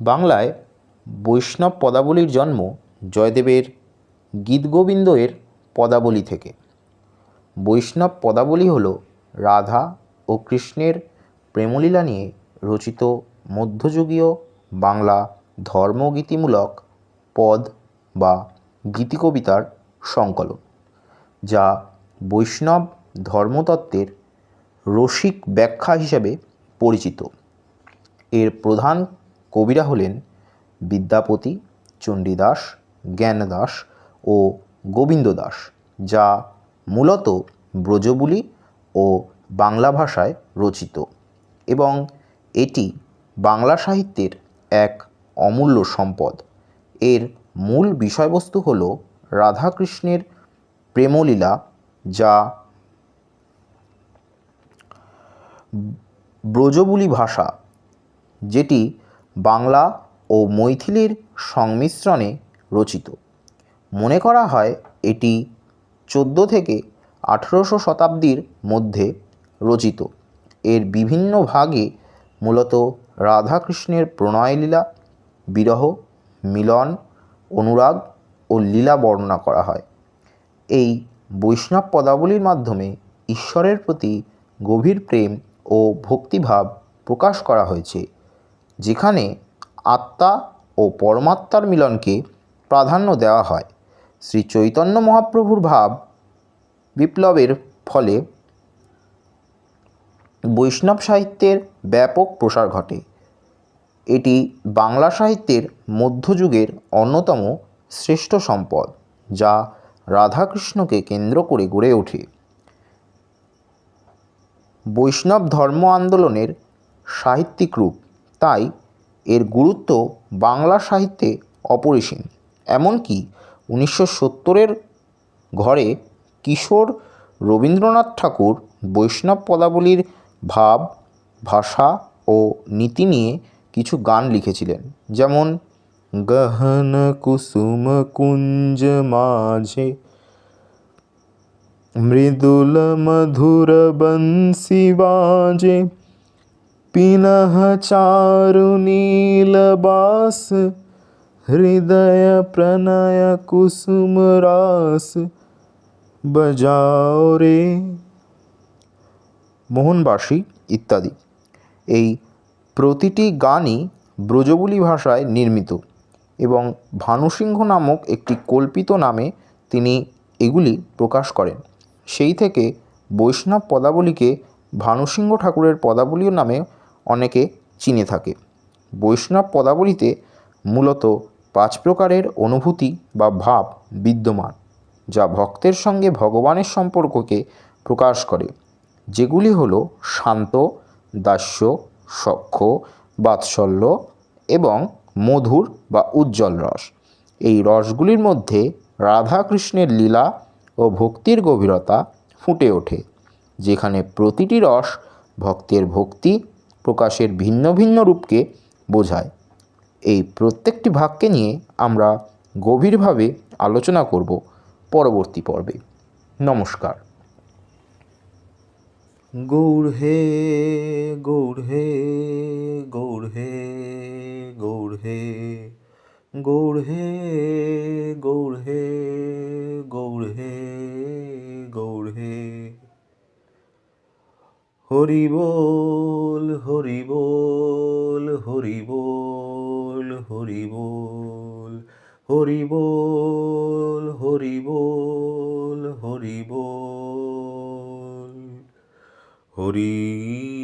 বাংলায় বৈষ্ণব পদাবলীর জন্ম জয়দেবের গীতগোবিন্দ এর পদাবলী থেকে। বৈষ্ণব পদাবলী হল রাধা ও কৃষ্ণের প্রেমলীলা নিয়ে রচিত মধ্যযুগীয় বাংলা ধর্মগীতিমূলক পদ বা গীতিকবিতার সংকলন, যা বৈষ্ণব ধর্মতত্ত্বের রসিক ব্যাখ্যা হিসেবে পরিচিত। এর প্রধান কবিরা হলেন বিদ্যাপতি, চণ্ডীদাস, জ্ঞানদাস ও গোবিন্দ দাস, যা মূলত ব্রজবুলি ও বাংলা ভাষায় রচিত এবং এটি বাংলা সাহিত্যের এক অমূল্য সম্পদ। এর মূল বিষয়বস্তু হল রাধাকৃষ্ণের প্রেমলীলা, যা ব্রজবুলি ভাষা, যেটি বাংলা ও মৈথিলির সংমিশ্রণে রচিত। মনে করা হয় এটি 14 থেকে 18শো শতাব্দীর মধ্যে রচিত। এর বিভিন্ন ভাগে মূলত রাধাকৃষ্ণের প্রণয়লীলা, বিরহ, মিলন, অনুরাগ ও লীলা বর্ণনা করা হয়। এই বৈষ্ণব পদাবলীর মাধ্যমে ঈশ্বরের প্রতি গভীর প্রেম ও ভক্তিভাব প্রকাশ করা হয়েছে, যেখানে আত্মা ও পরমাত্মার মিলনকে প্রাধান্য দেওয়া হয়। শ্রী চৈতন্য মহাপ্রভুর ভাব বিপ্লবের ফলে বৈষ্ণব সাহিত্যের ব্যাপক প্রসার ঘটে। এটি বাংলা সাহিত্যের মধ্যযুগের অন্যতম শ্রেষ্ঠ সম্পদ, যা রাধাকৃষ্ণকে কেন্দ্র করে গড়ে ওঠে। বৈষ্ণব ধর্ম আন্দোলনের সাহিত্যিক রূপ, তাই এর গুরুত্ব বাংলা সাহিত্যে অপরিসীম। এমনকি 1970-এর ঘরে কিশোর রবীন্দ্রনাথ ঠাকুর বৈষ্ণব পদাবলীর ভাব, ভাষা ও নীতি নিয়ে কিছু গান লিখেছিলেন, যেমন গহন কুসুম কুঞ্জ মাঝে মৃদুল মধুর বংশী বাজে, পিনহ চারু নীল বাস, হৃদয় প্রণয় কুসুম রাস, বজাও রে। মোহনবাসী ইত্যাদি। এই প্রতিটি গানই ব্রজবুলি ভাষায় নির্মিত এবং ভানুসিংহ নামক একটি কল্পিত নামে তিনি এগুলি প্রকাশ করেন। সেই থেকে বৈষ্ণব পদাবলীকে ভানুসিংহ ঠাকুরের পদাবলী নামে অনেকে চিনে থাকে। বৈষ্ণব পদাবলীতে মূলত 5 প্রকারের অনুভূতি বা ভাব বিদ্যমান, যা ভক্তের সঙ্গে ভগবানের সম্পর্ককে প্রকাশ করে, যেগুলি হল শান্ত, দাস্য, সখ্য, বাৎসল্য এবং মধুর বা উজ্জ্বল রস। এই রসগুলির মধ্যে রাধাকৃষ্ণের লীলা ও ভক্তির গভীরতা ফুটে ওঠে, যেখানে প্রতিটি রস ভক্তের ভক্তি প্রকাশের ভিন্ন ভিন্ন রূপকে বোঝায়। এই প্রত্যেকটি ভাগকে নিয়ে আমরা গভীরভাবে আলোচনা করব পরবর্তী পর্বে। নমস্কার। গৌর হে, গৌর হে, গৌর হে, গৌর হে, গৌর হে, গৌর হে, গৌর হে, গৌর হে। হরি বল, হরি বল, হরি বল, হরি বল, হরি বল, হরি বল, হরি বল, হরি।